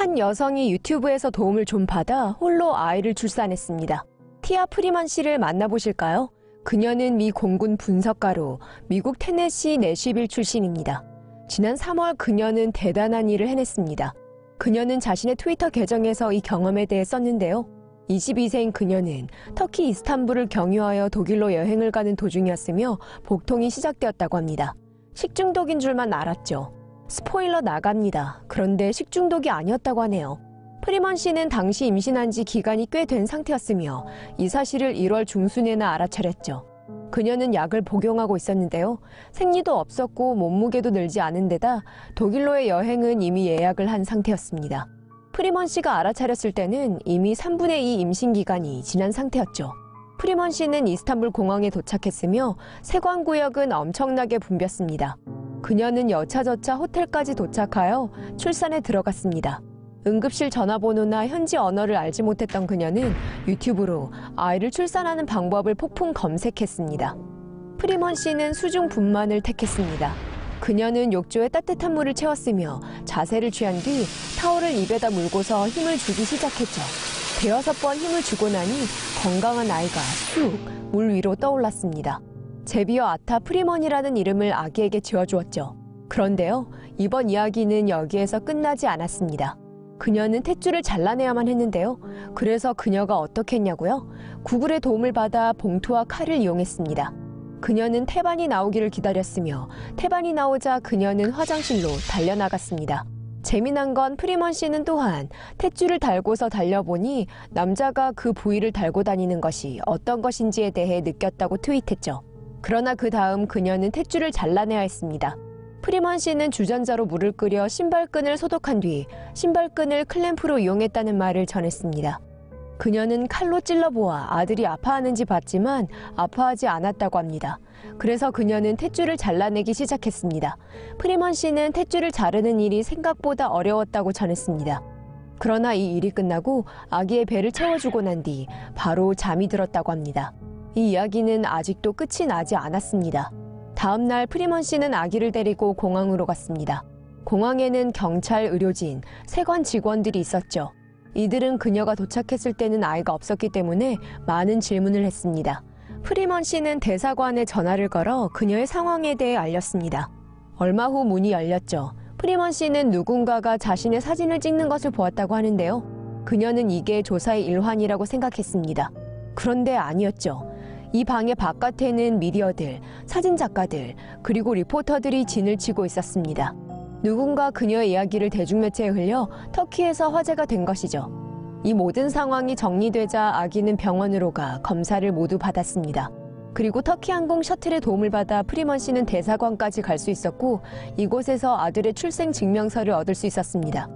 한 여성이 유튜브에서 도움을 좀 받아 홀로 아이를 출산했습니다. 티아 프리먼 씨를 만나보실까요? 그녀는 미 공군 분석가로 미국 테네시 내쉬빌 출신입니다. 지난 3월 그녀는 대단한 일을 해냈습니다. 그녀는 자신의 트위터 계정에서 이 경험에 대해 썼는데요. 22세인 그녀는 터키 이스탄불을 경유하여 독일로 여행을 가는 도중이었으며 복통이 시작되었다고 합니다. 식중독인 줄만 알았죠. 스포일러 나갑니다. 그런데 식중독이 아니었다고 하네요. 프리먼 씨는 당시 임신한 지 기간이 꽤 된 상태였으며 이 사실을 1월 중순에나 알아차렸죠. 그녀는 약을 복용하고 있었는데요. 생리도 없었고 몸무게도 늘지 않은 데다 독일로의 여행은 이미 예약을 한 상태였습니다. 프리먼 씨가 알아차렸을 때는 이미 3분의 2 임신 기간이 지난 상태였죠. 프리먼 씨는 이스탄불 공항에 도착했으며 세관구역은 엄청나게 붐볐습니다. 그녀는 여차저차 호텔까지 도착하여 출산에 들어갔습니다. 응급실 전화번호나 현지 언어를 알지 못했던 그녀는 유튜브로 아이를 출산하는 방법을 폭풍 검색했습니다. 프리먼 씨는 수중 분만을 택했습니다. 그녀는 욕조에 따뜻한 물을 채웠으며 자세를 취한 뒤 타올을 입에다 물고서 힘을 주기 시작했죠. 대여섯 번 힘을 주고 나니 건강한 아이가 쑥 물 위로 떠올랐습니다. 제비어 아타 프리먼이라는 이름을 아기에게 지어주었죠. 그런데요, 이번 이야기는 여기에서 끝나지 않았습니다. 그녀는 탯줄을 잘라내야만 했는데요. 그래서 그녀가 어떻게 했냐고요? 구글의 도움을 받아 봉투와 칼을 이용했습니다. 그녀는 태반이 나오기를 기다렸으며 태반이 나오자 그녀는 화장실로 달려나갔습니다. 재미난 건 프리먼 씨는 또한 탯줄을 달고서 달려보니 남자가 그 부위를 달고 다니는 것이 어떤 것인지에 대해 느꼈다고 트윗했죠. 그러나 그 다음 그녀는 탯줄을 잘라내야 했습니다. 프리먼 씨는 주전자로 물을 끓여 신발끈을 소독한 뒤 신발끈을 클램프로 이용했다는 말을 전했습니다. 그녀는 칼로 찔러보아 아들이 아파하는지 봤지만 아파하지 않았다고 합니다. 그래서 그녀는 탯줄을 잘라내기 시작했습니다. 프리먼 씨는 탯줄을 자르는 일이 생각보다 어려웠다고 전했습니다. 그러나 이 일이 끝나고 아기의 배를 채워주고 난 뒤 바로 잠이 들었다고 합니다. 이 이야기는 아직도 끝이 나지 않았습니다. 다음 날 프리먼 씨는 아기를 데리고 공항으로 갔습니다. 공항에는 경찰, 의료진, 세관 직원들이 있었죠. 이들은 그녀가 도착했을 때는 아이가 없었기 때문에 많은 질문을 했습니다. 프리먼 씨는 대사관에 전화를 걸어 그녀의 상황에 대해 알렸습니다. 얼마 후 문이 열렸죠. 프리먼 씨는 누군가가 자신의 사진을 찍는 것을 보았다고 하는데요. 그녀는 이게 조사의 일환이라고 생각했습니다. 그런데 아니었죠. 이 방의 바깥에는 미디어들, 사진작가들, 그리고 리포터들이 진을 치고 있었습니다. 누군가 그녀의 이야기를 대중매체에 흘려 터키에서 화제가 된 것이죠. 이 모든 상황이 정리되자 아기는 병원으로 가 검사를 모두 받았습니다. 그리고 터키 항공 셔틀의 도움을 받아 프리먼 씨는 대사관까지 갈 수 있었고 이곳에서 아들의 출생 증명서를 얻을 수 있었습니다.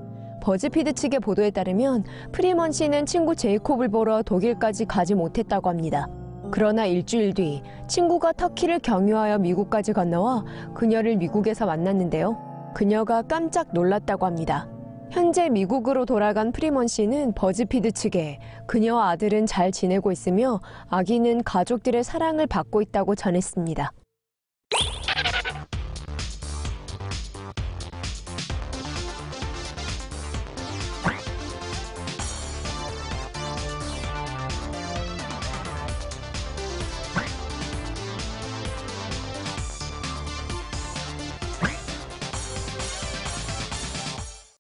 버즈피드 측의 보도에 따르면 프리먼 씨는 친구 제이콥을 보러 독일까지 가지 못했다고 합니다. 그러나 일주일 뒤 친구가 터키를 경유하여 미국까지 건너와 그녀를 미국에서 만났는데요. 그녀가 깜짝 놀랐다고 합니다. 현재 미국으로 돌아간 프리먼 씨는 버즈피드 측에 그녀와 아들은 잘 지내고 있으며 아기는 가족들의 사랑을 받고 있다고 전했습니다.